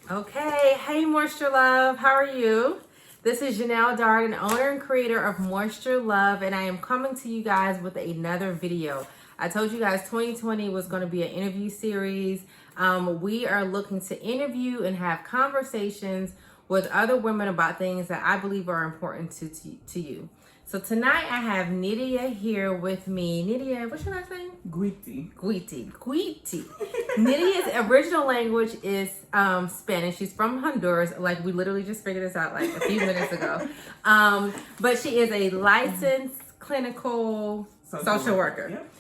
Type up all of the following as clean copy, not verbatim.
Okay, hey Moisture Love, how are you? This is Jeannell Darden, owner and creator of Moisture Love, and I am coming to you guys with another video. I told you guys 2020 was going to be an interview series. We are looking to interview and have conversations with other women about things that I believe are important to you. So tonight I have Nydia here with me. Nydia, what's your last name? Guiti. Nydia's original language is Spanish. She's from Honduras. Like, we literally just figured this out like a few minutes ago. But she is a licensed clinical social worker. Yep.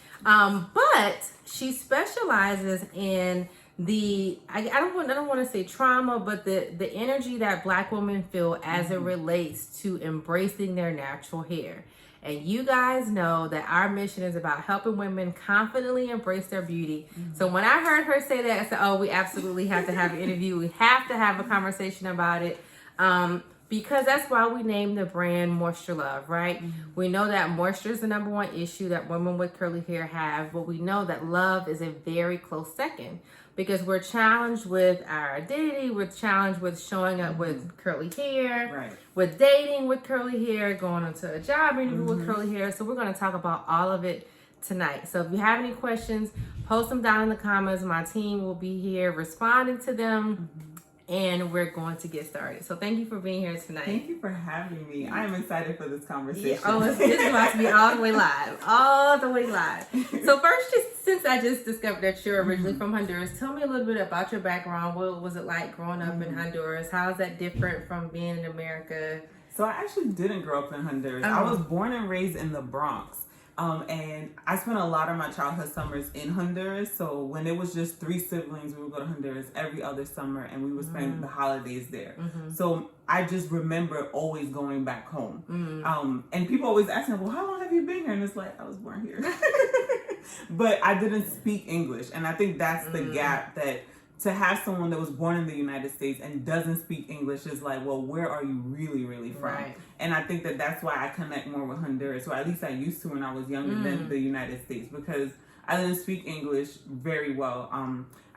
But she specializes in I don't want to say trauma, but the energy that Black women feel as it relates to embracing their natural hair. And you guys know that our mission is about helping women confidently embrace their beauty. So when I heard her say that, I said, oh, we absolutely have to have an interview. We have to have a conversation about it. Because that's why we named the brand Moisture Love, right? We know that moisture is the #1 issue that women with curly hair have, but we know that love is a very close second because we're challenged with our identity, we're challenged with showing up with curly hair, Right. with dating with curly hair, going into a job interview with curly hair. So we're going to talk about all of it tonight. So if you have any questions, post them down in the comments. My team will be here responding to them. And we're going to get started. So thank you for being here tonight. Thank you for having me. I am excited for this conversation. Yeah, oh, it's about to be all the way live. All the way live. So first, since I just discovered that you're originally from Honduras, tell me a little bit about your background. What was it like growing up in Honduras? How is that different from being in America? So I actually didn't grow up in Honduras. I was born and raised in the Bronx. And I spent a lot of my childhood summers in Honduras. So when it was just 3 siblings, we would go to Honduras every other summer and we would spend the holidays there. So I just remember always going back home. And people always ask me, well, how long have you been here? And it's like, I was born here. But I didn't speak English. And I think that's the gap, that to have someone that was born in the United States and doesn't speak English is like, well, where are you really from? Right. And I think that that's why I connect more with Honduras, or at least I used to when I was younger than the United States, because I didn't speak English very well.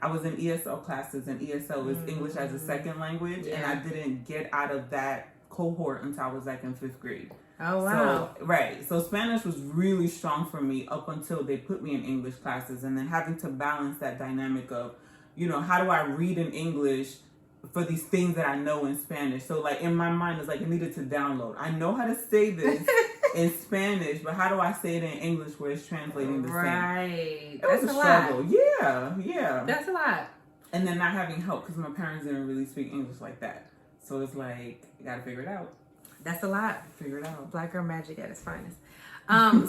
I was in ESL classes, and ESL is English as a second language, and I didn't get out of that cohort until I was like in 5th grade. Oh, wow. So, right. So Spanish was really strong for me up until they put me in English classes, and then having to balance that dynamic of, you know, how do I read in English for these things that I know in Spanish? So like in my mind, it's like I needed to download. I know how to say this in Spanish, but how do I say it in English where it's translating the same? Right. It was a struggle. Yeah. That's a lot. And then not having help because my parents didn't really speak English like that. So it's like, you gotta figure it out. That's a lot. Figure it out. Black girl magic at its finest.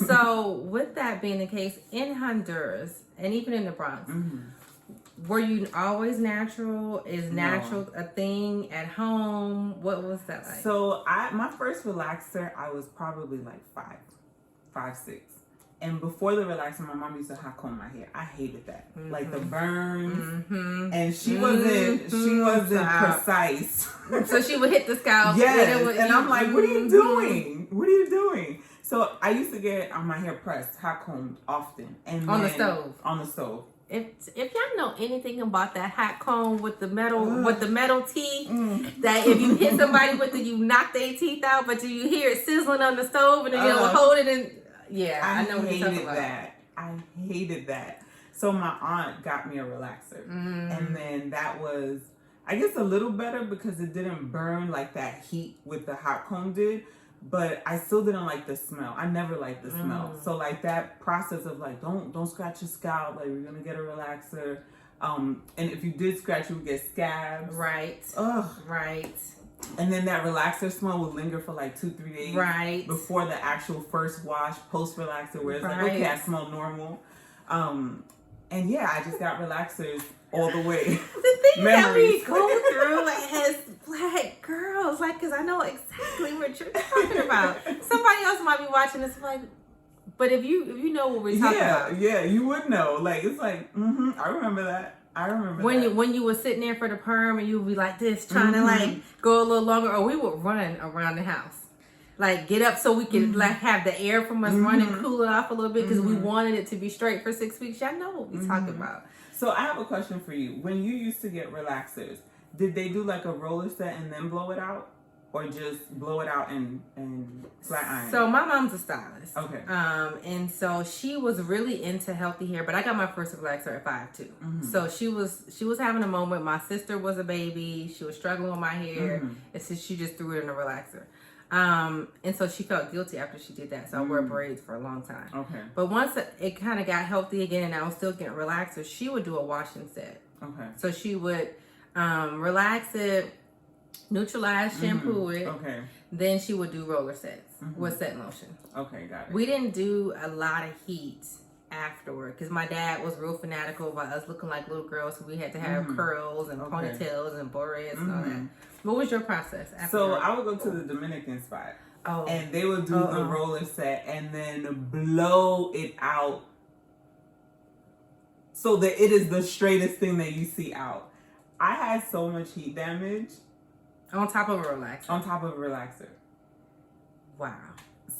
So with that being the case, in Honduras and even in the Bronx, were you always natural? Is natural a thing at home? What was that like? So my first relaxer, I was probably like 5, 6. And before the relaxer, my mom used to hot comb my hair. I hated that. Like the burns. And she wasn't precise. So she would hit the scalp. Yes. And I'm like, what are you doing? What are you doing? So I used to get my hair pressed, hot combed often. And on then, the stove. On the stove. If y'all know anything about that hot comb with the metal teeth, that if you hit somebody with it, you knock their teeth out, but you hear it sizzling on the stove, and then you hold it and I know what you're talking about. I hated that. So my aunt got me a relaxer, and then that was, I guess, a little better because it didn't burn like that heat with the hot comb did. But I still didn't like the smell. I never liked the smell. So like that process of like, don't scratch your scalp. Like, we're gonna get a relaxer. And if you did scratch, you would get scabs. Right. Ugh. Right. And then that relaxer smell would linger for like 2-3 days. Right. Before the actual first wash, post relaxer, where it's like, okay, I smell normal. And yeah, I just got relaxers all the way. The thing that we go through, like, as Black girls, like, because I know exactly what you're talking about. Somebody else might be watching this, like, but if you know what we're talking about. Yeah, you would know. Like, it's like, I remember that. When you were sitting there for the perm and you would be like this, trying to like go a little longer, or we would run around the house. Like, get up so we could like have the air from us run and cool it off a little bit because we wanted it to be straight for 6 weeks. Y'all know what we're talking about. So I have a question for you. When you used to get relaxers, Did they do like a roller set and then blow it out? Or just blow it out and flat iron? So my mom's a stylist. Okay. And so she was really into healthy hair, but I got my first relaxer at 5 too. So she was having a moment. My sister was a baby. She was struggling with my hair, and so she just threw it in a relaxer. And so she felt guilty after she did that. So I wore braids for a long time. Okay. But once it kind of got healthy again, and I was still getting relaxers, she would do a washing set. Okay. So she would relax it, neutralize, shampoo it. Okay. Then she would do roller sets with set lotion. Okay, got it. We didn't do a lot of heat afterward because my dad was real fanatical about us looking like little girls, so we had to have curls and ponytails and borets and all that. What was your process after? So I would go to the Dominican spot. Oh. And they would do the roller set and then blow it out so that it is the straightest thing that you see out. I had so much heat damage. On top of a relaxer. On top of a relaxer. Wow.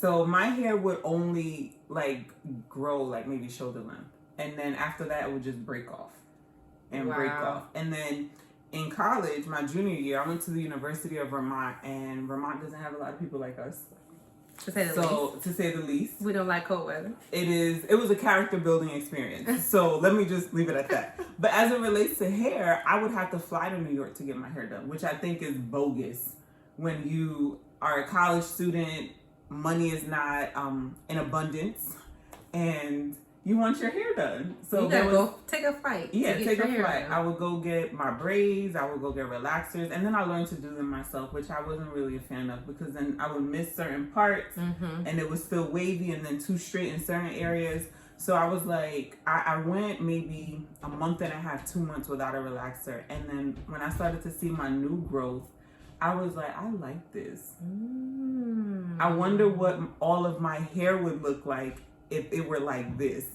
So my hair would only like grow like maybe shoulder length. And then after that it would just break off. And break off. And then in college, my junior year, I went to the University of Vermont, and Vermont doesn't have a lot of people like us. To say the least. We don't like cold weather. It was a character building experience. So let me just leave it at that. But as it relates to hair, I would have to fly to New York to get my hair done, which I think is bogus. When you are a college student, money is not in abundance, and you want your hair done. So you gotta go take a flight. Yeah, take a flight. I would go get my braids. I would go get relaxers, and then I learned to do them myself, which I wasn't really a fan of because then I would miss certain parts, and it was still wavy and then too straight in certain areas. So I was like, I went maybe a month and a half, 2 months without a relaxer, and then when I started to see my new growth, I was like, I like this. I wonder what all of my hair would look like if it were like this.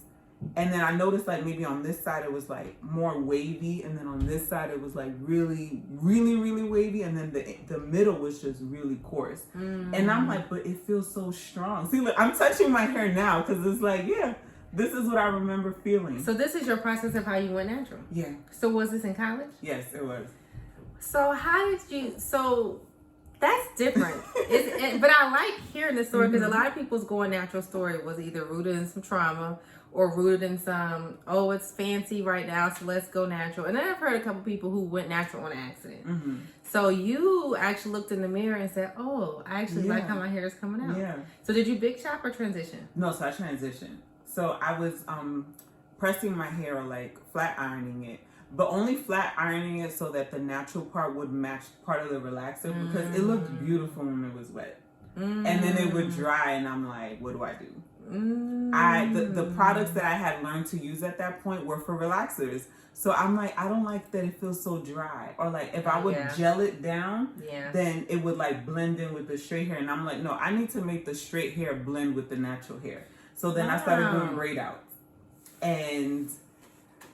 And then I noticed like maybe on this side it was like more wavy, and then on this side it was like really, really, really wavy, and then the middle was just really coarse. And I'm like, but it feels so strong. See, look, I'm touching my hair now because it's like, yeah, this is what I remember feeling. So this is your process of how you went natural? Yeah. So was this in college? Yes, it was. So how did you, so that's different. But I like hearing the story because a lot of people's going natural story was either rooted in some trauma or rooted in some, oh, it's fancy right now, so let's go natural. And then I've heard a couple people who went natural on accident. So you actually looked in the mirror and said, oh, I actually like how my hair is coming out. Yeah. So did you big shop or transition? No, so I transitioned. So I was pressing my hair, or like flat ironing it. But only flat ironing it so that the natural part would match part of the relaxer because it looked beautiful when it was wet. And then it would dry and I'm like, what do I do? The products that I had learned to use at that point were for relaxers. So I'm like, I don't like that it feels so dry. Or like if I would gel it down, then it would like blend in with the straight hair. And I'm like, no, I need to make the straight hair blend with the natural hair. So then I started doing braid outs. And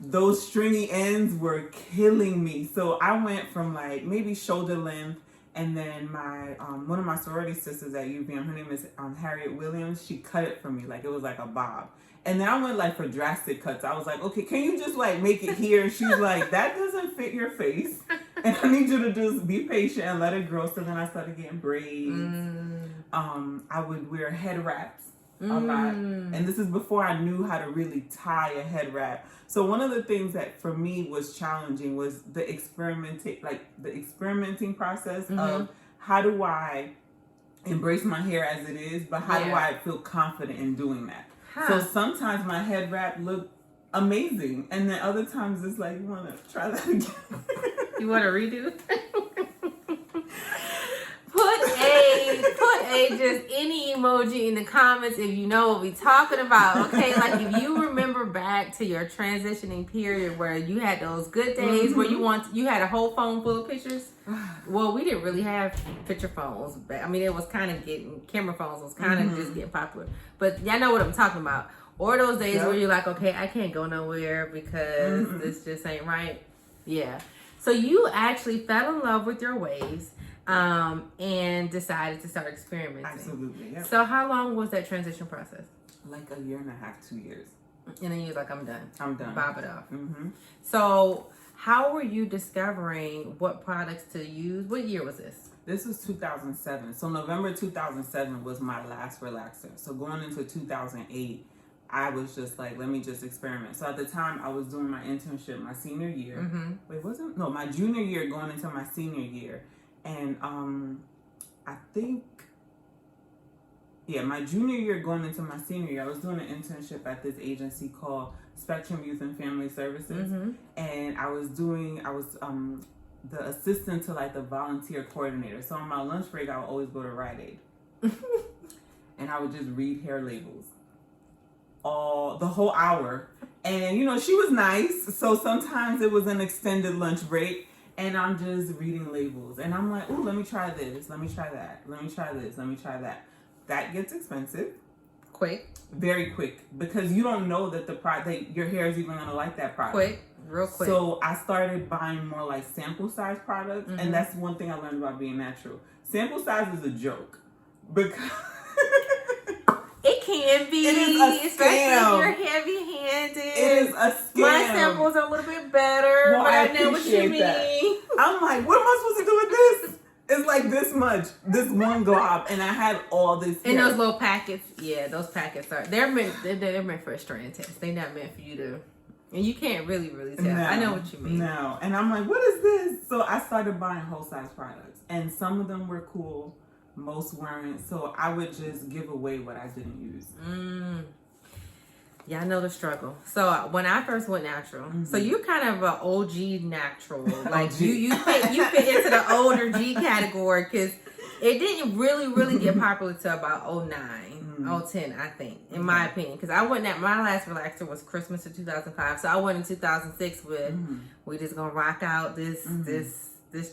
those stringy ends were killing me. So I went from like maybe shoulder length, and then my one of my sorority sisters at UVM, her name is Harriet Williams, she cut it for me like it was like a bob. And then I went like for drastic cuts. I was like, okay, can you just like make it here? And she's like, that doesn't fit your face, and I need you to just be patient and let it grow. So then I started getting braids. I would wear head wraps a lot, and this is before I knew how to really tie a head wrap. So one of the things that for me was challenging was the experimenting process of how do I embrace my hair as it is, but how do I feel confident in doing that? So sometimes my head wrap looked amazing, and then other times it's like, you want to try that again? You want to redo? Put a just any emoji in the comments if you know what we're talking about, okay? Like if you remember back to your transitioning period where you had those good days where you had a whole phone full of pictures. Well, we didn't really have picture phones. But I mean, it was kind of camera phones was kind of just getting popular. But y'all know what I'm talking about. Or those days where you're like, okay, I can't go nowhere because this just ain't right. Yeah. So you actually fell in love with your waves. And decided to start experimenting. Absolutely, yeah. So how long was that transition process? Like a year and a half, 2 years. And then you was like, I'm done. I'm done. Bob it off. So how were you discovering what products to use? What year was this? This was 2007. So November 2007 was my last relaxer. So going into 2008, I was just like, let me just experiment. So at the time, I was doing my internship my senior year. Mm-hmm. Wait, wasn't? No, my junior year going into my senior year. And I think, yeah, my junior year going into my senior year, I was doing an internship at this agency called Spectrum Youth and Family Services. Mm-hmm. And I was the assistant to like the volunteer coordinator. So on my lunch break, I would always go to Rite Aid. And I would just read hair labels the whole hour. And you know, she was nice. So sometimes it was an extended lunch break and I'm just reading labels. And I'm like, ooh, let me try this. Let me try that. Let me try this. Let me try that. That gets expensive. Quick. Very quick. Because you don't know that your hair is even going to like that product. Quick. Real quick. So I started buying more like sample size products. Mm-hmm. And that's one thing I learned about being natural. Sample size is a joke. Because it can be. It is a especially scam. if you're heavy-handed. It is a scam. My samples are a little bit better, Well, but I I know what you appreciate mean. that. I'm like, what am I supposed to do with this? It's like this much, this one glob, and I had all this hair. And those little packets, yeah, those packets they're meant for a strand test. They're not meant for you to, and you can't really tell. No, I know what you mean. No, and I'm like, what is this? So I started buying whole size products, and some of them were cool, most weren't. So I would just give away what I didn't use. Yeah, I know the struggle. So when I first went natural, so you're kind of an OG natural, like OG. you fit into the older G category because it didn't really get popular till about 09, 010, I think, in my opinion. Because I went my last relaxer was Christmas of 2005, so I went in 2006 with we just gonna rock out this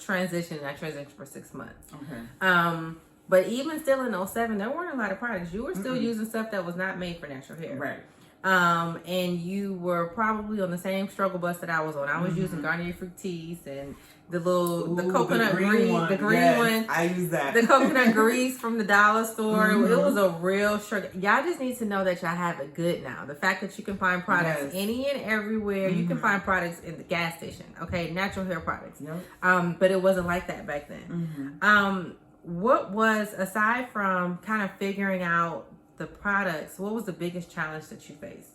transition. And I transitioned for 6 months. Okay. But even still in 07, there weren't a lot of products. You were still using stuff that was not made for natural hair. Right. And you were probably on the same struggle bus that I was on. I was using Garnier Fructis and the coconut grease, the green one. I use that. The coconut grease from the dollar store. It was a real struggle. Y'all just need to know that y'all have it good now. The fact that you can find products any and everywhere. You can find products in the gas station. Okay, natural hair products. Yep. But it wasn't like that back then. What was, aside from kind of figuring out the products, what was the biggest challenge that you faced?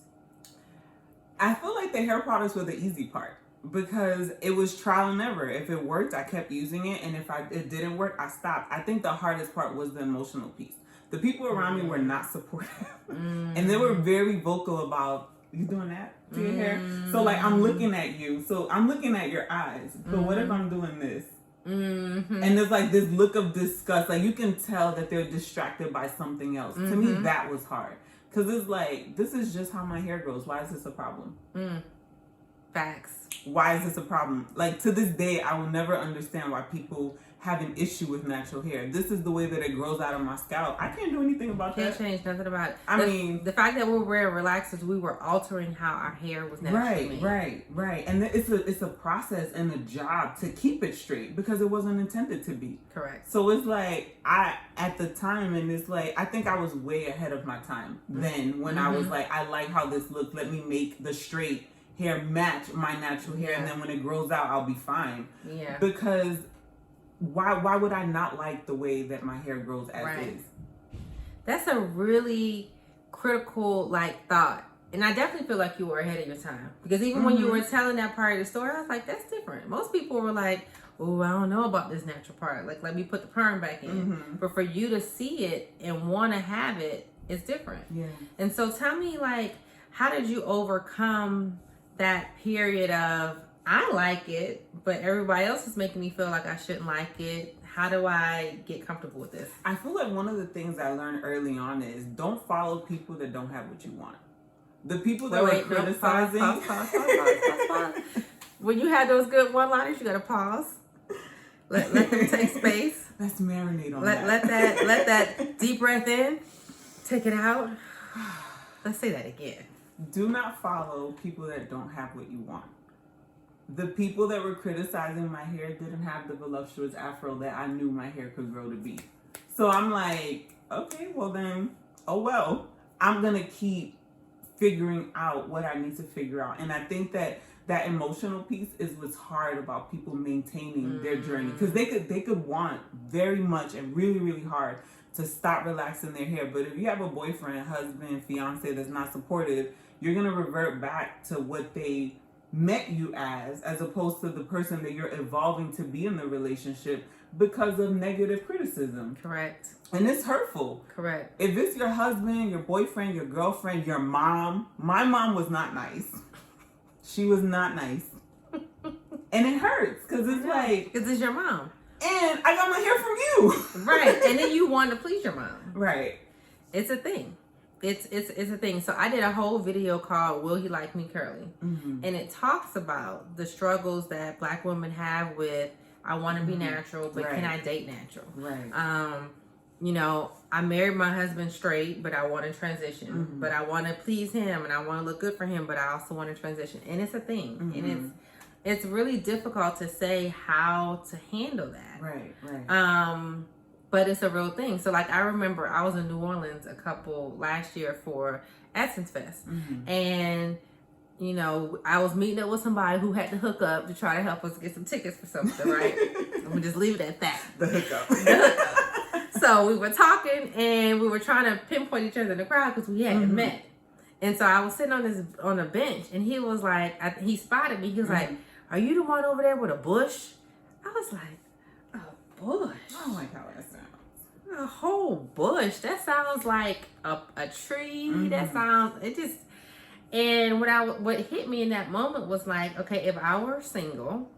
I feel like the hair products were the easy part because it was trial and error. If it worked, I kept using it, and if it didn't work, I stopped. I think the hardest part was the emotional piece. The people around me were not supportive, and they were very vocal about, you doing that to your hair? So like, I'm looking at you, so I'm looking at your eyes, but what if I'm doing this? And there's like this look of disgust, like you can tell that they're distracted by something else. To me, that was hard because it's like, this is just how my hair grows. Why is this a problem? Facts. Why is this a problem? Like, to this day, I will never understand why people have an issue with natural hair. This is the way that it grows out of my scalp. I can't do anything about Can't that. change nothing about it. I mean, the fact that we were wearing relaxers, we were altering how our hair was naturally made. Right. And it's a process and a job to keep it straight because it wasn't intended to be. Correct. So it's like, at the time, and it's like, I think I was way ahead of my time then when I was like, I like how this looks. Let me make the straight hair match my natural hair. And then when it grows out, I'll be fine. Yeah. Because why would I not like the way that my hair grows as is? That's a really critical thought. And I definitely feel like you were ahead of your time. Because even when you were telling that part of the story, I was like, that's different. Most people were like, oh, I don't know about this natural part. Like, let me put the perm back in. But for you to see it and want to have it, it's different. Yeah. And so tell me, how did you overcome that period of, I like it, but everybody else is making me feel like I shouldn't like it. How do I get comfortable with this? I feel like one of the things I learned early on is don't follow people that don't have what you want. The people that were criticizing. Pause. When you have those good one-liners, you gotta pause. Let them take space. Let's marinate on that. Let that deep breath in. Take it out. Let's say that again. Do not follow people that don't have what you want. The people that were criticizing my hair didn't have the voluptuous afro that I knew my hair could grow to be. So I'm like, okay, well then, oh well. I'm going to keep figuring out what I need to figure out. And I think that that emotional piece is what's hard about people maintaining their journey, because they could want very much and really, really hard to stop relaxing their hair, but if you have a boyfriend, husband, fiance that's not supportive, you're gonna revert back to what they met you as opposed to the person that you're evolving to be in the relationship because of negative criticism. Correct. And it's hurtful. Correct. If it's your husband, your boyfriend, your girlfriend, your mom. My mom was not nice. She was not nice. And it hurts because it's like... Because it's your mom. And I got my hair from you. Right. And then you want to please your mom. Right. It's a thing. It's a thing. So I did a whole video called Will He Like Me Curly? And it talks about the struggles that Black women have with, I want to be natural, but can I date natural? Right. You know, I married my husband straight, but I want to transition. But I want to please him and I want to look good for him, but I also want to transition. And it's a thing. And it's really difficult to say how to handle that. Right. But it's a real thing. So like I remember I was in New Orleans last year for Essence Fest. And you know, I was meeting up with somebody who had to hook up to try to help us get some tickets for something, right? And we just leave it at that. The hookup. So we were talking and we were trying to pinpoint each other in the crowd because we hadn't met. And so I was sitting on a bench and he was like, he spotted me. He was like, "Are you the one over there with a bush?" I was like, "A bush? I don't like how that sounds." A whole bush? That sounds like a tree. That sounds, it just, and what hit me in that moment was like, okay, if I were single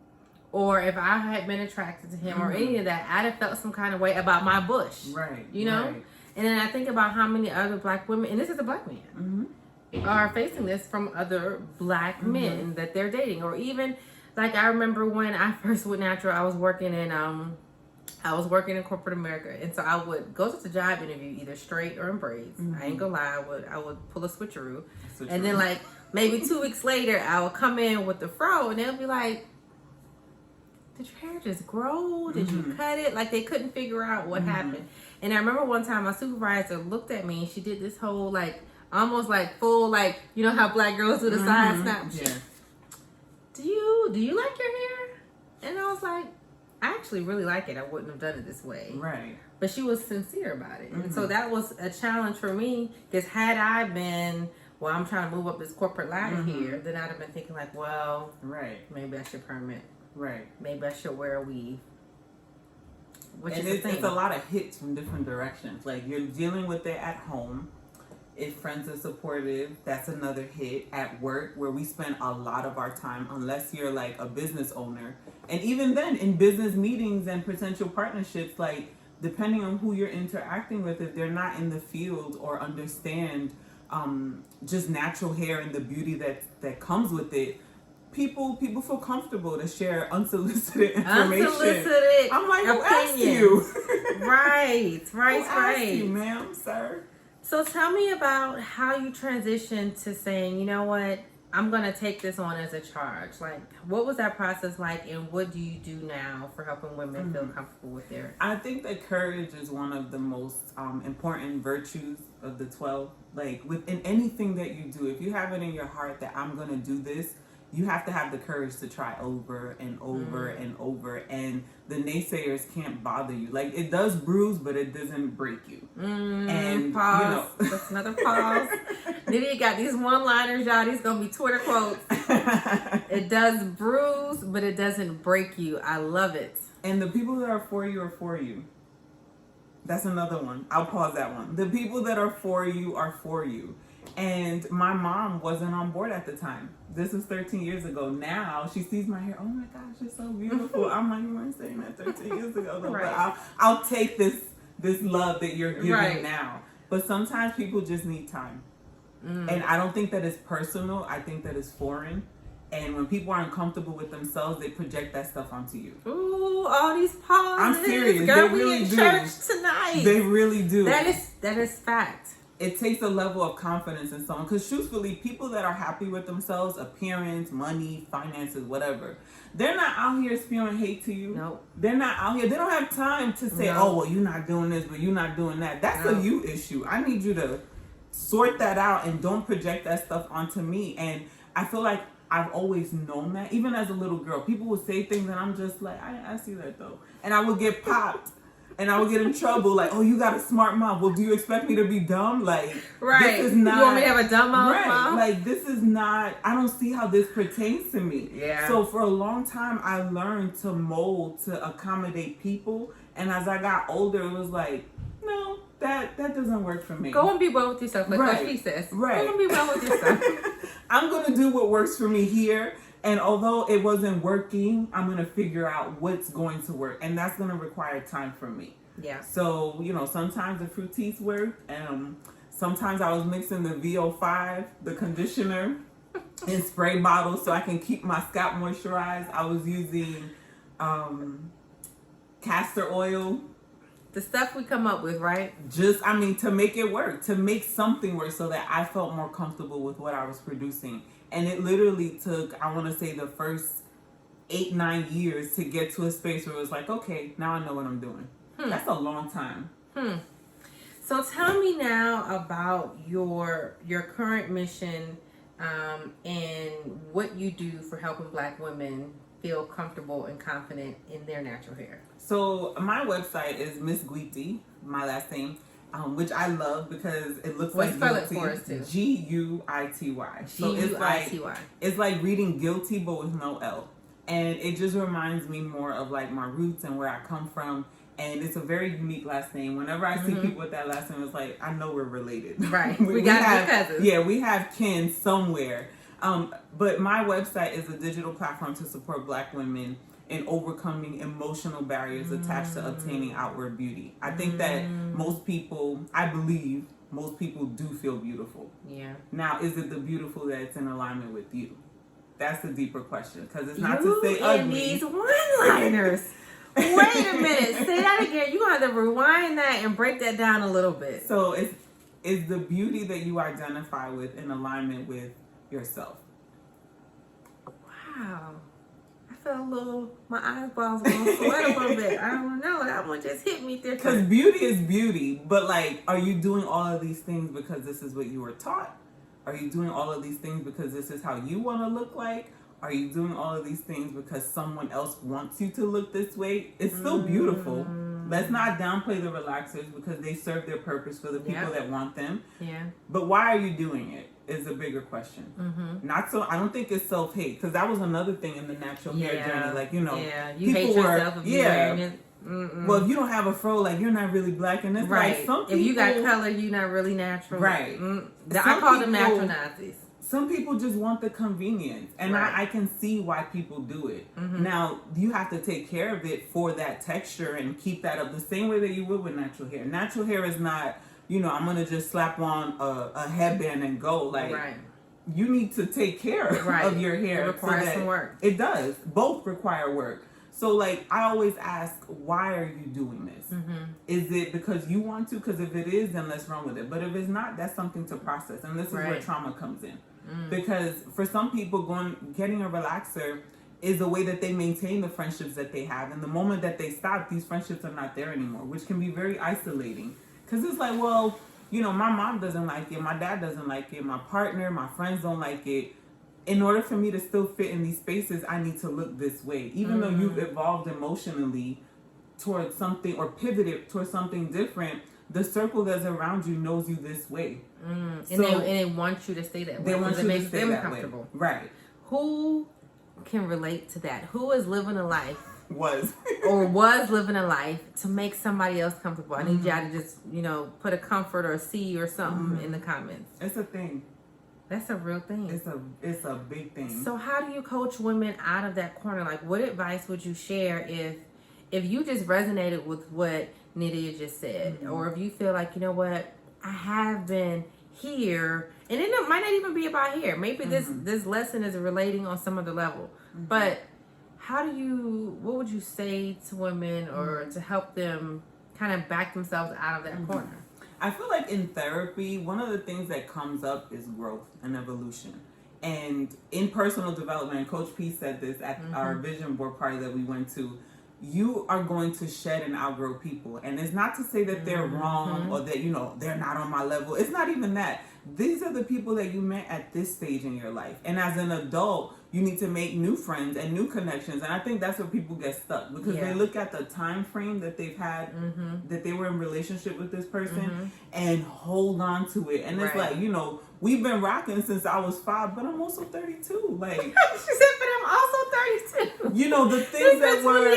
or if I had been attracted to him or any of that, I'd have felt some kind of way about my bush. Right. You know? Right. And then I think about how many other Black women, and this is a Black man, are facing this from other Black men that they're dating. Or even, like I remember when I first went natural, I was working in corporate America, and so I would go to the job interview either straight or in braids. I ain't gonna lie, I would pull a switcheroo. And then like maybe 2 weeks later, I would come in with the fro, and they'll be like, "Did your hair just grow? Did you cut it?" Like they couldn't figure out what happened. And I remember one time my supervisor looked at me, and she did this whole like almost like full like, you know how Black girls do the side snap. Yeah. Do you like your hair? And I was like, I actually really like it. I wouldn't have done it this way. Right. But she was sincere about it. And so that was a challenge for me, because had I been, well, I'm trying to move up this corporate ladder here, then I'd have been thinking like, well, maybe I should perm it. Right. Maybe I should wear a weave. Which and is it's a lot of hits from different directions. Like you're dealing with it at home. If friends are supportive, that's another hit. At work, where we spend a lot of our time, unless you're like a business owner. And even then, in business meetings and potential partnerships, like depending on who you're interacting with, if they're not in the field or understand just natural hair and the beauty that comes with it, people feel comfortable to share unsolicited information. I'm like, who asked you? Right. Who asked you, ma'am, sir? So tell me about how you transitioned to saying, you know what, I'm going to take this on as a charge. Like, what was that process like, and what do you do now for helping women feel comfortable with their... I think that courage is one of the most important virtues of the 12. Like, within anything that you do, if you have it in your heart that I'm going to do this, you have to have the courage to try over and over and over, and the naysayers can't bother you. Like, it does bruise, but it doesn't break you. And pause. You know. That's another pause. Nitty got these one-liners, y'all. These gonna be Twitter quotes. It does bruise, but it doesn't break you. I love it. And the people that are for you are for you. That's another one. I'll pause that one. The people that are for you are for you. And my mom wasn't on board at the time. This was 13 years ago. Now she sees my hair. Oh my gosh, it's so beautiful. I'm like, you weren't saying that 13 years ago. Though. Right. But I'll take this love that you're giving now. But sometimes people just need time. And I don't think that it's personal. I think that it's foreign. And when people aren't comfortable with themselves, they project that stuff onto you. Ooh, all these pauses. I'm serious. Girl, They we really in do. church tonight. They really do. That is fact. It takes a level of confidence in someone, because truthfully, people that are happy with themselves, appearance, money, finances, whatever, they're not out here spewing hate to you. Nope. They're not out here. They don't have time to say, oh, well, you're not doing this, but you're not doing that. That's a you issue. I need you to sort that out and don't project that stuff onto me. And I feel like I've always known that. Even as a little girl, people would say things and I'm just like, I see that though. And I would get popped. And I would get in trouble, like, oh, you got a smart mouth. Well, do you expect me to be dumb? Like, right. This is not. You want me to have a dumb mouth? Right. Mom? Like, this is not, I don't see how this pertains to me. Yeah. So for a long time, I learned to mold to accommodate people. And as I got older, it was like, no, that doesn't work for me. Go and be well with yourself, like right. Coach P says. Right. Go and be well with yourself. I'm going to do what works for me here. And although it wasn't working, I'm going to figure out what's going to work. And that's going to require time from me. Yeah. So, sometimes the Fructis worked. Sometimes I was mixing the VO5, the conditioner, in spray bottles so I can keep my scalp moisturized. I was using castor oil. The stuff we come up with, right? To make it work, to make something work so that I felt more comfortable with what I was producing. And it literally took, I want to say, the first 8-9 years to get to a space where it was like, okay, now I know what I'm doing. That's a long time. So tell me now about your current mission and what you do for helping Black women feel comfortable and confident in their natural hair. So my website is Miss Guiti, my last name, which I love because it looks like spell guilty. It for us too. Guity. So it's like reading guilty but with no L. And it just reminds me more of like my roots and where I come from. And it's a very unique last name. Whenever I see people with that last name, it's like, I know we're related. Right. we got cousins. Yeah, we have kin somewhere. But my website is a digital platform to support Black women in overcoming emotional barriers attached to obtaining outward beauty. I think that I believe most people do feel beautiful. Yeah. Now, is it the beautiful that's in alignment with you? That's the deeper question. Because it's not to say ugly. And these one-liners. Wait a minute. Say that again. You're going to have to rewind that and break that down a little bit. So is the beauty that you identify with in alignment with yourself? Wow. I felt my eyeballs were going to sweat a little bit. I don't know. That one just hit me there. Because beauty is beauty. But like, are you doing all of these things because this is what you were taught? Are you doing all of these things because this is how you want to look like? Are you doing all of these things because someone else wants you to look this way? It's still beautiful. Let's not downplay the relaxers because they serve their purpose for the people that want them. Yeah. But why are you doing it is a bigger question. I don't think it's self-hate because that was another thing in the natural hair journey. Like, you hate yourself if you're wearing it. Well, if you don't have a fro, like, you're not really Black. And it's right. like some people, if you got color, you're not really natural. Right. I call them natural Nazis. Some people just want the convenience, and right. I can see why people do it. Now, you have to take care of it for that texture and keep that up the same way that you would with natural hair. Natural hair is not, I'm going to just slap on a headband and go. Like, right. You need to take care of your hair. It requires some work. It does. Both require work. So, like, I always ask, why are you doing this? Is it because you want to? Because if it is, then let's run with it. But if it's not, that's something to process. And this is where trauma comes in. Because for some people, getting a relaxer is the way that they maintain the friendships that they have. And the moment that they stop, these friendships are not there anymore, which can be very isolating. Because it's like, well, my mom doesn't like it. My dad doesn't like it. My partner, my friends don't like it. In order for me to still fit in these spaces, I need to look this way. Even though you've evolved emotionally towards something or pivoted towards something different, the circle that's around you knows you this way. And they want you to stay that way. They want you to stay that comfortable. Way. Right. Who can relate to that? Who is living a life was living a life to make somebody else comfortable? I need y'all to just, put a comfort or a C or something in the comments. It's a thing. That's a real thing. It's a big thing. So how do you coach women out of that corner? Like, what advice would you share if you just resonated with what Nydia just said, or if you feel like, I have been here, and it might not even be about hair. Maybe this lesson is relating on some other level. But what would you say to women or to help them kind of back themselves out of that corner? I feel like in therapy, one of the things that comes up is growth and evolution. And in personal development, Coach P said this at our vision board party that we went to, you are going to shed and outgrow people. And it's not to say that they're wrong or that, you know, they're not on my level. It's not even that. These are the people that you met at this stage in your life. And as an adult, you need to make new friends and new connections. And I think that's where people get stuck, because they look at the time frame that they've had, that they were in relationship with this person, and hold on to it. And it's like, you know, we've been rocking since I was 5, but I'm also 32. Like, she said, but I'm also 32. You know, the things that were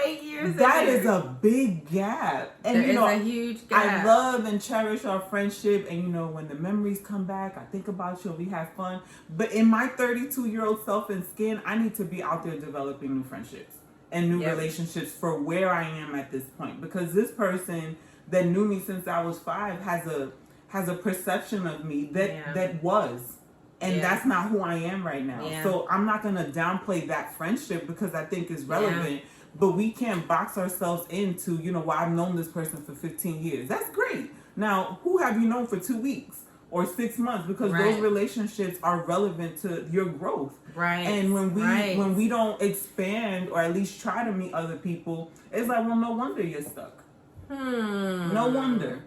8 years. That is a big gap. And there you know, is a huge gap. I love and cherish our friendship, and you know, when the memories come back, I think about you and we have fun. But in my 32-year-old self and skin, I need to be out there developing new friendships and new relationships for where I am at this point, because this person that knew me since I was 5 has a perception of me that was. And that's not who I am right now. Yeah. So I'm not going to downplay that friendship because I think it's relevant. Yeah. But we can't box ourselves into, you know, well, I've known this person for 15 years. That's great. Now, who have you known for 2 weeks or 6 months? Because those relationships are relevant to your growth. Right. And when we don't expand or at least try to meet other people, it's like, well, no wonder you're stuck. No wonder.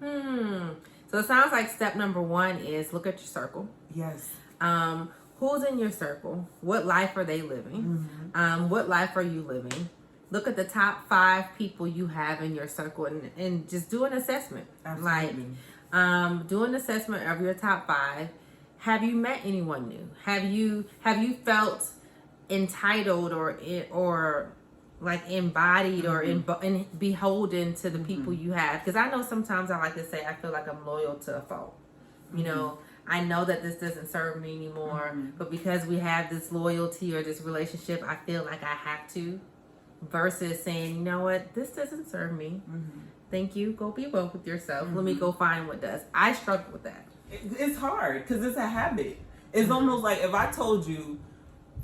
So it sounds like step number 1 is look at your circle. Yes. Who's in your circle? What life are they living? What life are you living? Look at the top 5 people you have in your circle and just do an assessment. Absolutely. Like, do an assessment of your top 5. Have you met anyone new? Have you felt entitled or like embodied or beholden to the people you have? Because I know sometimes I like to say I feel like I'm loyal to a fault. You know, I know that this doesn't serve me anymore, but because we have this loyalty or this relationship, I feel like I have to, versus saying, you know what, this doesn't serve me. Thank you. Go be well with yourself. Let me go find what does. I struggle with that. It's hard because it's a habit. It's almost like if I told you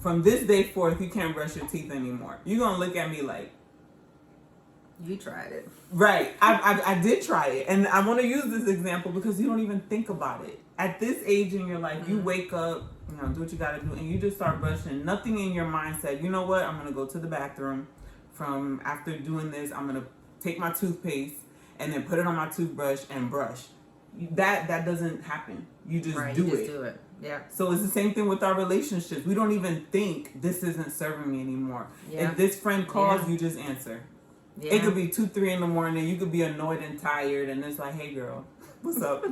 from this day forth you can't brush your teeth anymore, you're going to look at me like, you tried it. Right. I did try it. And I want to use this example because you don't even think about it. At this age in your life, you wake up, you know, do what you got to do, and you just start brushing. Nothing in your mind said, you know what, I'm going to go to the bathroom. From after doing this, I'm going to take my toothpaste and then put it on my toothbrush and brush. That doesn't happen. You just do it. Yeah. So it's the same thing with our relationships. We don't even think this isn't serving me anymore. Yeah. If this friend calls, you just answer. Yeah. It could be 2-3 in the morning. You could be annoyed and tired, and it's like, hey girl, what's up?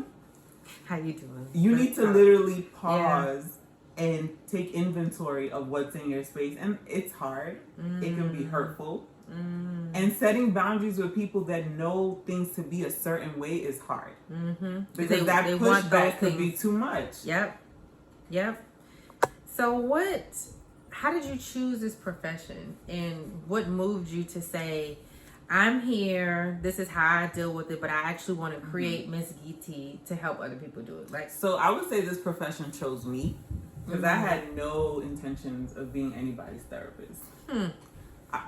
How you doing? You need to literally pause and take inventory of what's in your space. And it's hard. It can be hurtful. And setting boundaries with people that know things to be a certain way is hard. Because that pushback could be too much. Yep. So how did you choose this profession? And what moved you to say, I'm here, this is how I deal with it, but I actually want to create Miss Geety to help other people do it? Like, so I would say this profession chose me because I had no intentions of being anybody's therapist.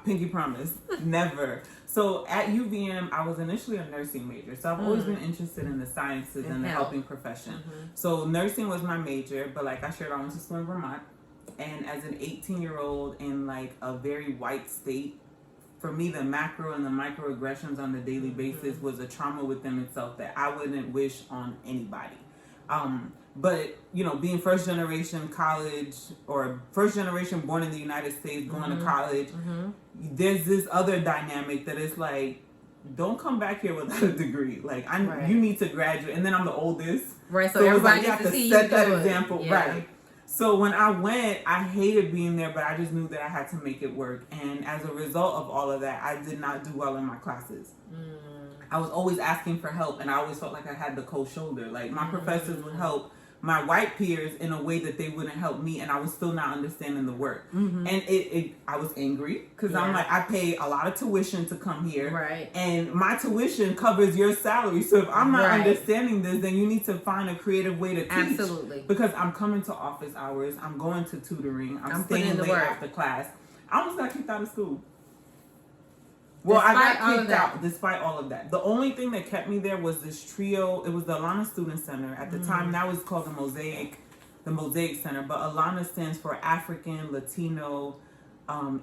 Pinky promise, never. So at UVM, I was initially a nursing major. So I've always been interested in the sciences and the helping profession. So nursing was my major, but like I shared, I went to school in Vermont. And as an 18-year-old in like a very white state, for me, the macro and the microaggressions on the daily basis was a trauma within itself that I wouldn't wish on anybody. But, you know, being first generation college or first generation born in the United States, going to college, there's this other dynamic that is like, don't come back here without a degree. Like, you need to graduate. And then I'm the oldest. Right, so everybody you have to see set you that do it. example. Yeah. Right. So when I went, I hated being there, but I just knew that I had to make it work. And as a result of all of that, I did not do well in my classes. I was always asking for help, and I always felt like I had the cold shoulder. Like, my professors would help my white peers in a way that they wouldn't help me, and I was still not understanding the work. And I was angry because I'm like, I pay a lot of tuition to come here, and my tuition covers your salary. So if I'm not understanding this, then you need to find a creative way to teach. Absolutely. Because I'm coming to office hours, I'm going to tutoring, I'm staying late after class. I almost got kicked out of school. Well, I got kicked out despite all of that. The only thing that kept me there was this trio. It was the Alana Student Center. At the time, now it's called the Mosaic Center. But Alana stands for African, Latino,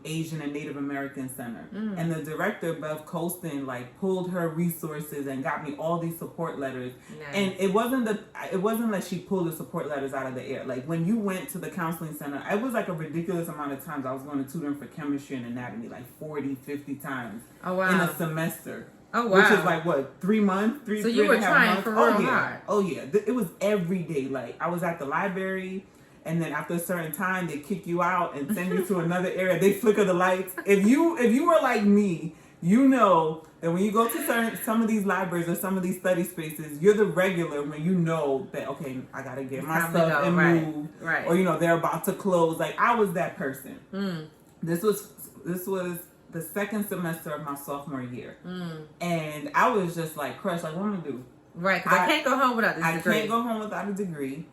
Asian and Native American Center. And the director, Bev Colston, like pulled her resources and got me all these support letters. Nice. And it wasn't like she pulled the support letters out of the air. Like when you went to the counseling center, it was like a ridiculous amount of times I was going to tutoring for chemistry and anatomy, like 40, 50 times in a semester. Oh, wow. Which is like, what, 3 months? So you were trying for real hard. Oh, yeah. It was every day. Like, I was at the library, and then after a certain time, they kick you out and send you to another area. They flicker the lights. If you were like me, you know that when you go to some of these libraries or some of these study spaces, you're the regular when you know that, okay, I got to get my stuff and move. Right. Or, they're about to close. Like, I was that person. This was the second semester of my sophomore year. And I was just like crushed, like, what am I gonna do? Right, because I can't go home without this degree. I can't go home without a degree.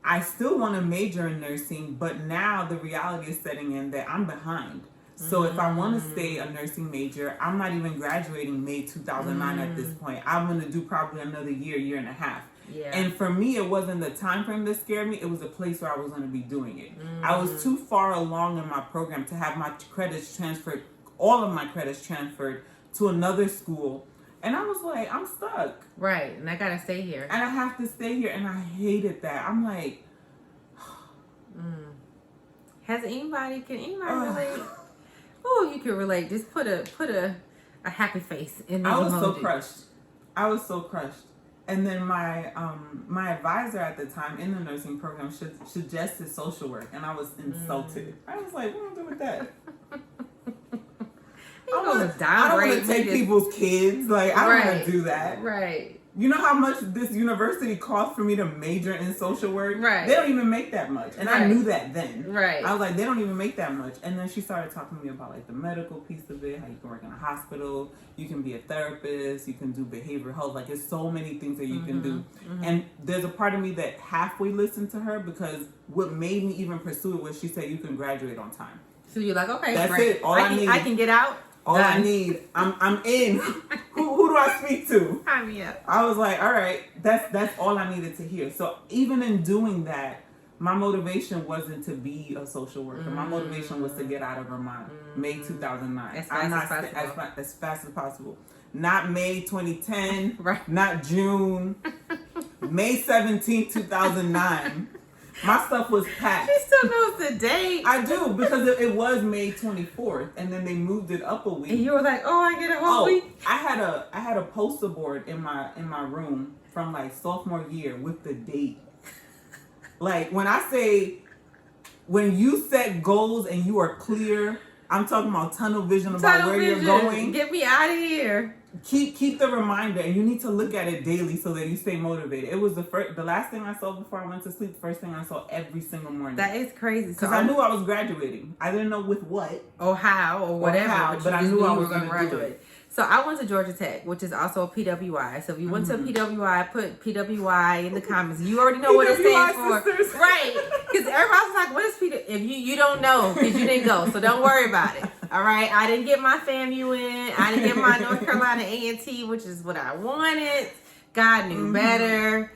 I still want to major in nursing, but now the reality is setting in that I'm behind. So if I want to stay a nursing major, I'm not even graduating May 2009 at this point. I'm going to do probably another year and a half. Yeah. And for me, it wasn't the time frame that scared me. It was the place where I was going to be doing it. I was too far along in my program to have my credits transferred, all of my credits transferred to another school. And I was like, I'm stuck. Right. And I got to stay here. And I have to stay here. And I hated that. I'm like... Can anybody relate? Oh, you can relate. Just put a happy face in the emoji. I was so crushed. And then my advisor at the time in the nursing program suggested social work, and I was insulted. I was like, what am I doing with that? I don't want to take people's kids. Like, I don't want to do that. Right. You know how much this university cost for me to major in social work? Right. They don't even make that much. And I knew that then. Right. I was like, they don't even make that much. And then she started talking to me about like the medical piece of it, how you can work in a hospital, you can be a therapist, you can do behavioral health. Like, there's so many things that you can do. And there's a part of me that halfway listened to her, because what made me even pursue it was she said you can graduate on time. So you're like, okay, that's it. All I need. I can get out. All I need, I'm in. Who do I speak to? I was like, all right, that's all I needed to hear. So even in doing that, my motivation wasn't to be a social worker. My motivation was to get out of Vermont. May 2009. As fast as possible. Not May 2010. Right. Not June. May 17th, 2009. My stuff was packed. She still knows the date. I do, because it was May 24th, and then they moved it up a week. And you were like, "Oh, I get a whole week." I had a poster board in my room from like sophomore year with the date. Like, when you set goals and you are clear, I'm talking about tunnel vision about where you're going. Get me out of here. Keep the reminder, and you need to look at it daily so that you stay motivated. It was the last thing I saw before I went to sleep. The first thing I saw every single morning. That is crazy. Because I knew I was graduating. I didn't know with what or how or whatever, but I knew I was going to graduate. So I went to Georgia Tech, which is also a PWI. So if you went to a PWI, put PWI in the comments. You already know what it stands for. Right. Because everybody was like, what is PWI? If you don't know, because you didn't go. So don't worry about it. All right. I didn't get my FAMU in. I didn't get my North Carolina A&T, which is what I wanted. God knew better.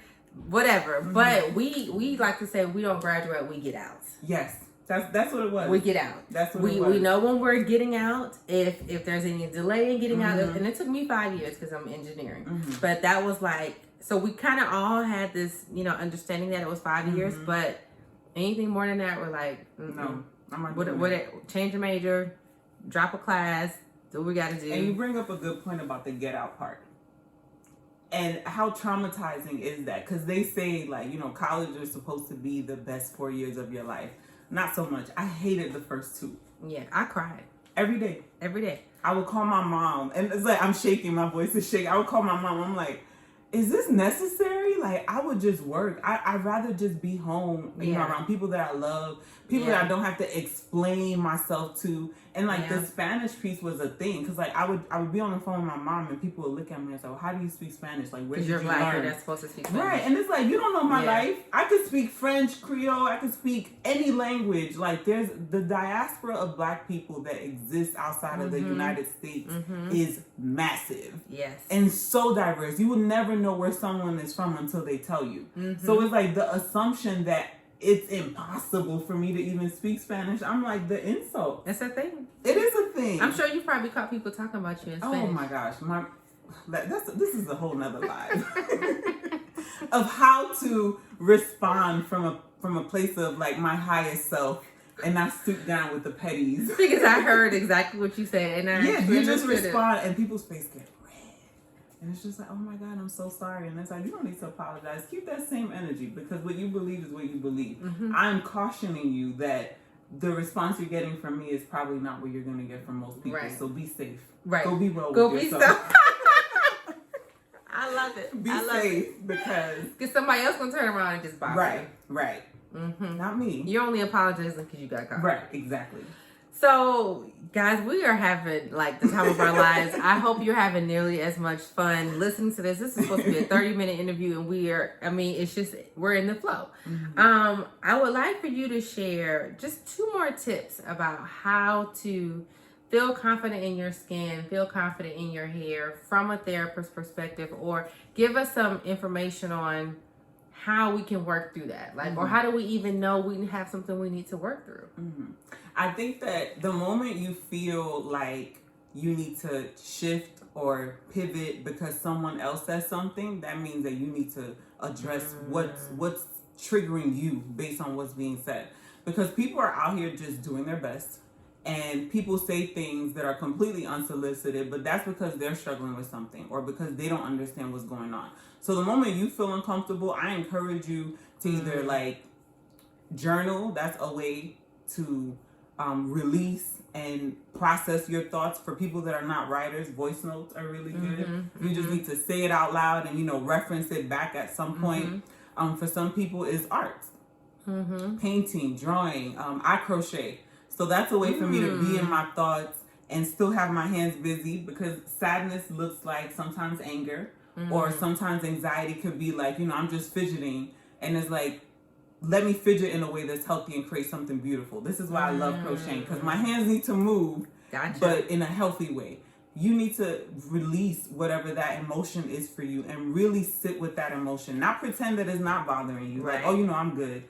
Whatever. But we like to say we don't graduate, we get out. Yes. That's what it was. We get out. That's what it was. We know when we're getting out. If there's any delay in getting out, and it took me 5 years because I'm engineering. But that was like, so we kind of all had this, understanding that it was 5 years. But anything more than that, we're like, no, I'm not. Change a major, drop a class, do what we got to do. And you bring up a good point about the get out part. And how traumatizing is that? Because they say, like, college is supposed to be the best 4 years of your life. Not so much. I hated the first 2. Yeah, I cried. Every day. Every day. I would call my mom, and it's like I'm shaking, my voice is shaking. I would call my mom, I'm like, is this necessary? Like, I would just work. I'd rather just be home, around people that I love, people that I don't have to explain myself to. And like the Spanish piece was a thing, because like I would be on the phone with my mom, and people would look at me and say, well, how do you speak Spanish? Like, where did you learn? Because you're black, you're not supposed to speak Spanish. Right, and it's like, you don't know my life. I could speak French, Creole, I could speak any language. Like, there's the diaspora of black people that exists outside of the United States is massive. Yes. And so diverse. You will never know where someone is from until they tell you. So it's like the assumption that it's impossible for me to even speak Spanish. I'm like, the insult. It's a thing. It is a thing. I'm sure you probably caught people talking about you in Spanish. Oh my gosh, this is a whole nother live of how to respond from a place of like my highest self and not stoop down with the petties. Because I heard exactly what you said, and you just respond, and people's face get red, and it's just like, oh my God, I'm so sorry, and it's like, you don't need to apologize. Keep that same energy, because what you believe is what you believe. I'm cautioning you that the response you're getting from me is probably not what you're going to get from most people. So be safe. Right. Go be real with yourself. I love it. Be safe because somebody else gonna turn around and just bother you. Right. Not me. You're only apologizing because you got caught. Right. Exactly. So, guys, we are having like the time of our lives. I hope you're having nearly as much fun listening to this. This is supposed to be a 30-minute interview, and it's just we're in the flow. I would like for you to share just 2 more tips about how to feel confident in your skin, feel confident in your hair from a therapist's perspective, or give us some information on how we can work through that. Like, or how do we even know we have something we need to work through? I think that the moment you feel like you need to shift or pivot because someone else says something, that means that you need to address what's triggering you based on what's being said. Because people are out here just doing their best. And people say things that are completely unsolicited, but that's because they're struggling with something or because they don't understand what's going on. So the moment you feel uncomfortable, I encourage you to either like journal. That's a way to release and process your thoughts. For people that are not writers, voice notes are really good. You just need to say it out loud and, reference it back at some point. For some people, it's art, painting, drawing. I crochet. So that's a way for me to be in my thoughts and still have my hands busy, because sadness looks like sometimes anger or sometimes anxiety could be like, I'm just fidgeting, and it's like, let me fidget in a way that's healthy and create something beautiful. This is why I love crocheting, because my hands need to move, but in a healthy way. You need to release whatever that emotion is for you and really sit with that emotion. Not pretend that it's not bothering you. Like, I'm good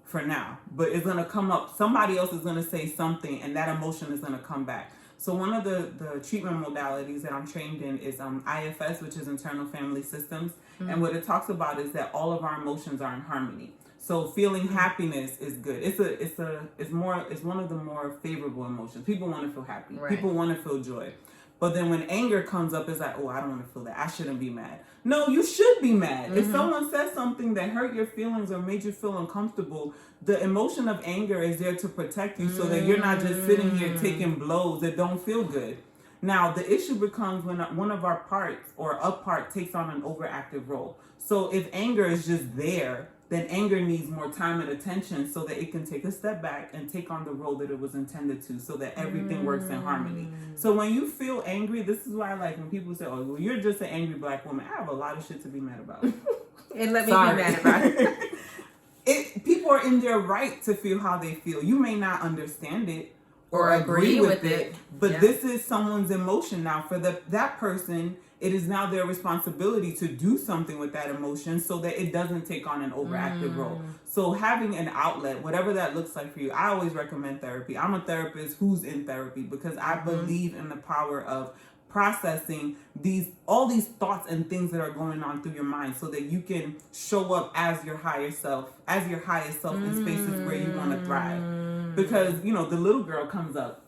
for now, but it's going to come up. Somebody else is going to say something, and that emotion is going to come back. So one of the treatment modalities that I'm trained in is IFS, which is Internal Family Systems. And what it talks about is that all of our emotions are in harmony. So feeling happiness is good. It's one of the more favorable emotions. People want to feel happy. People want to feel joy. But then when anger comes up, it's like, oh, I don't want to feel that. I shouldn't be mad. No, you should be mad. If someone says something that hurt your feelings or made you feel uncomfortable, the emotion of anger is there to protect you so that you're not just sitting here taking blows that don't feel good. Now, the issue becomes when one of our parts or a part takes on an overactive role. So if anger is just there, then anger needs more time and attention so that it can take a step back and take on the role that it was intended to, so that everything works in harmony. So when you feel angry, this is why I like when people say, oh, well, you're just an angry black woman. I have a lot of shit to be mad about. And let me be mad about it. People are in their right to feel how they feel. You may not understand it or agree with it, but this is someone's emotion. Now, for that person, it is now their responsibility to do something with that emotion so that it doesn't take on an overactive role. So having an outlet, whatever that looks like for you, I always recommend therapy. I'm a therapist who's in therapy because I believe in the power of processing all these thoughts and things that are going on through your mind so that you can show up as your highest self in spaces where you want to thrive. Because, the little girl comes up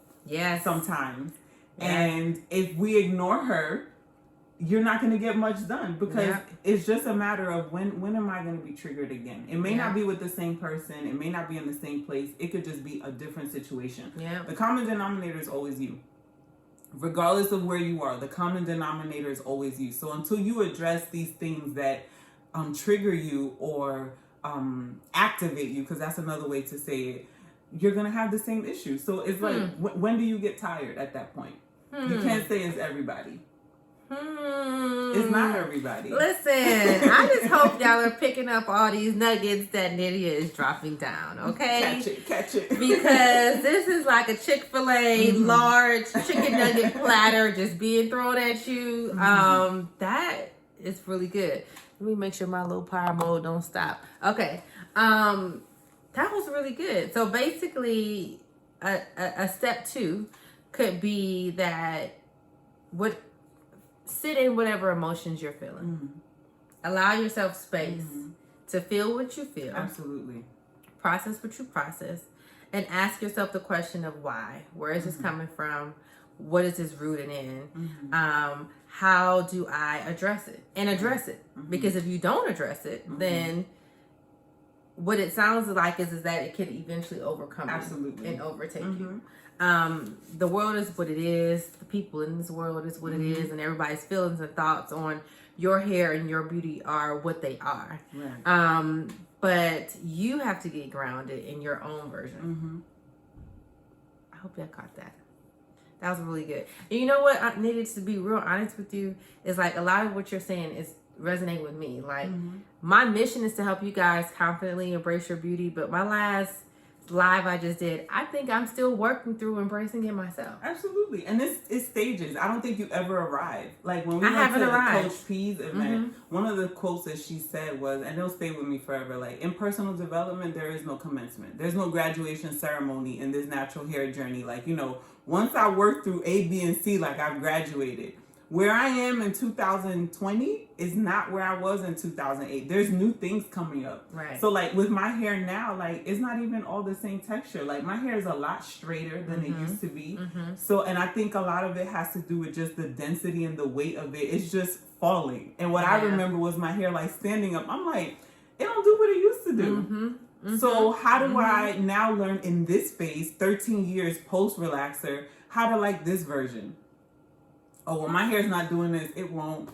sometimes. And if we ignore her, you're not going to get much done, because it's just a matter of when am I going to be triggered again? It may not be with the same person. It may not be in the same place. It could just be a different situation. The common denominator is always you. Regardless of where you are, the common denominator is always you. So until you address these things that trigger you or activate you, because that's another way to say it, you're going to have the same issue. So it's like, when do you get tired at that point? You can't say it's everybody. It's not everybody. Listen, I just hope y'all are picking up all these nuggets that Nydia is dropping down, okay? Catch it. Because this is like a Chick-fil-A large chicken nugget platter just being thrown at you. That is really good. Let me make sure my little power mode don't stop. Okay. That was really good. So basically, a step 2 could be that sit in whatever emotions you're feeling. Allow yourself space to feel what you feel. Absolutely. Process what you process, and ask yourself the question of why. Where is this coming from? What is this rooted in? How do I address it? And address it. Because if you don't address it, then what it sounds like is that it could eventually overcome you and overtake you. The world is what it is. The people in this world is what it is, and everybody's feelings and thoughts on your hair and your beauty are what they are. Right. But you have to get grounded in your own version. I hope that caught that. That was really good. And you know what? I needed to be real honest with you. Is like a lot of what you're saying is resonate with me. Like my mission is to help you guys confidently embrace your beauty. But my last live I just did, I think I'm still working through embracing it myself. Absolutely. And it's stages. I don't think you ever arrive. Like when we went to the Coach P's event, one of the quotes that she said was, and it'll stay with me forever, like, in personal development, there is no commencement. There's no graduation ceremony in this natural hair journey. Like, you know, once I work through A, B, and C, like I've graduated. Where I am in 2020 is not where I was in 2008. There's new things coming up. Right. So like with my hair now, like it's not even all the same texture. Like my hair is a lot straighter than it used to be. So, and I think a lot of it has to do with just the density and the weight of it. It's just falling. And what I remember was my hair like standing up. I'm like, it don't do what it used to do. So how do I now learn in this phase, 13 years post relaxer, how to like this version? Oh, well, my hair's not doing this. It won't.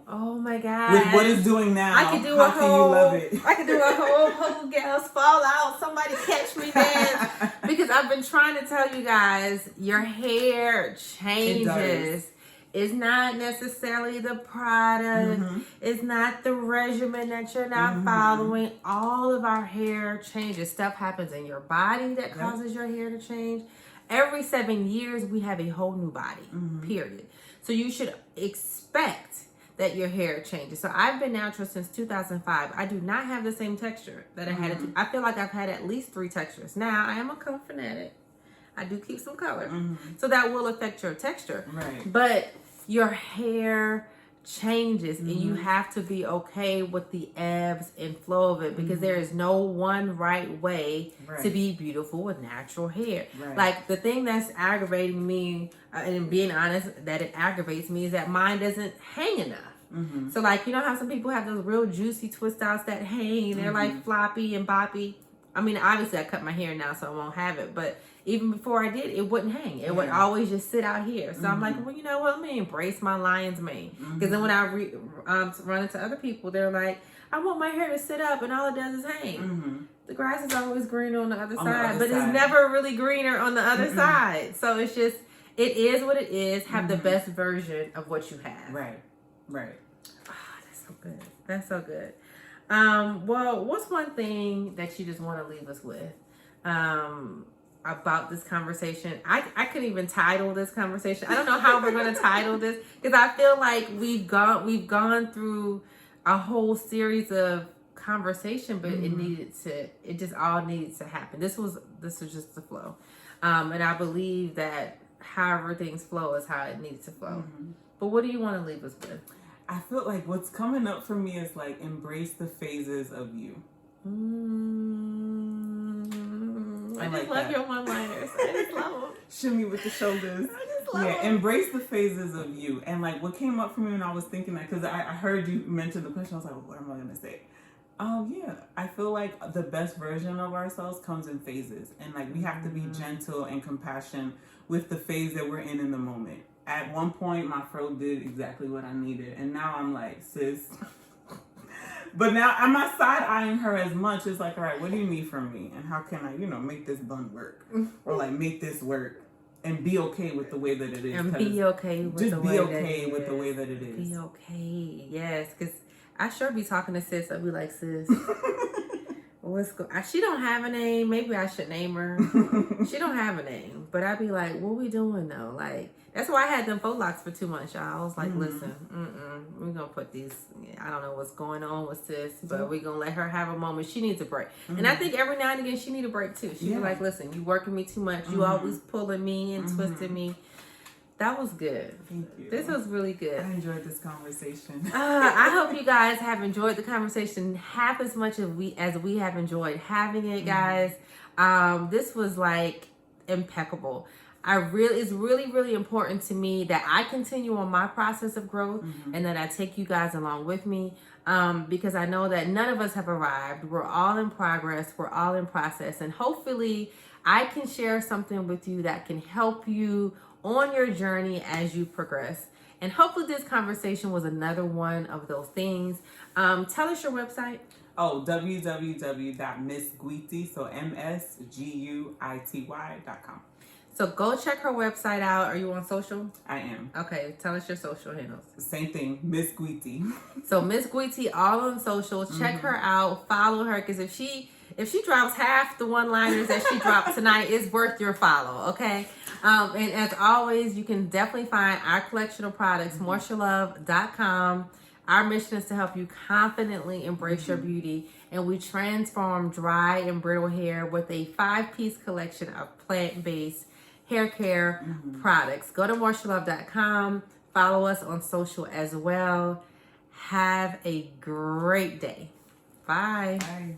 Oh my God. With what it's doing now, I could do how can you love it? I could do a whole girls fall out. Somebody catch me dance. Because I've been trying to tell you guys, your hair changes. It's not necessarily the product. It's not the regimen that you're not following. All of our hair changes. Stuff happens in your body that causes your hair to change. Every 7 years, we have a whole new body, period. So you should expect that your hair changes. So I've been natural since 2005. I do not have the same texture that I had. I feel like I've had at least 3 textures. Now, I am a color fanatic. I do keep some color. So that will affect your texture. Right. But your hair changes and you have to be okay with the ebbs and flow of it, because there is no one right way to be beautiful with natural hair. Like the thing that's aggravating me, and being honest, that it aggravates me, is that mine doesn't hang enough. So like, you know how some people have those real juicy twist outs that hang, they're like floppy and boppy. I mean, obviously I cut my hair now so I won't have it, but even before I did, it wouldn't hang. It would always just sit out here. So I'm like, well, you know what? Let me embrace my lion's mane. Because then when I run into other people, they're like, I want my hair to sit up, and all it does is hang. The grass is always greener on the other side, but it's never really greener on the other side. So it's just, it is what it is. Have the best version of what you have. Right. Oh, that's so good. That's so good. Well, what's one thing that you just want to leave us with? About this conversation. I couldn't even title this conversation. I don't know how we're going to title this, because I feel like we've gone through a whole series of conversation, but it just all needed to happen. This was just the flow. And I believe that however things flow is how it needs to flow. But what do you want to leave us with? I feel like what's coming up for me is like, embrace the phases of you. I just love your one-liners. I just love them. Shimmy with the shoulders. I just love them. Embrace the phases of you. And like what came up for me when I was thinking that, because I heard you mention the question, I was like, well, what am I going to say? I feel like the best version of ourselves comes in phases. And like we have to be gentle and compassionate with the phase that we're in the moment. At one point, my fro did exactly what I needed. And now I'm like, sis... But now I'm not side-eyeing her as much. It's like, all right, what do you need from me? And how can I, make this bun work? Or like make this work and be okay with the way that it is. And be okay with the way that it is. Just be okay with the way that it is. Be okay, yes. Because I sure be talking to sis. I'll be like, sis, She don't have a name. Maybe I should name her. She don't have a name, but I'd be like, what we doing though? Like, that's why I had them faux locks for 2 months, y'all. I was like, listen, we're gonna put these. I don't know what's going on with sis, but we're gonna let her have a moment. She needs a break, and I think every now and again she need a break too. She be like, listen, you working me too much. You always pulling me and twisting me. That was good. Thank you. This was really good. I enjoyed this conversation. I hope you guys have enjoyed the conversation half as much as we have enjoyed having it, guys. This was like impeccable. It's really, really important to me that I continue on my process of growth and that I take you guys along with me. Because I know that none of us have arrived. We're all in progress. We're all in process. And hopefully I can share something with you that can help you on your journey as you progress. And hopefully this conversation was another one of those things. Tell us your website. Oh, www.missguity, so MSGUITY.com. So go check her website out. Are you on social? I am. Okay, tell us your social handles. Same thing, Miss Guity. So Miss Guity, all on social. Check her out. Follow her, because if she drops half the one-liners that she dropped tonight, it's worth your follow, okay? And as always, you can definitely find our collection of products, moisturelove.com. Our mission is to help you confidently embrace your beauty, and we transform dry and brittle hair with a 5-piece collection of plant-based hair care products. Go to moisturelove.com. Follow us on social as well. Have a great day. Bye. Bye.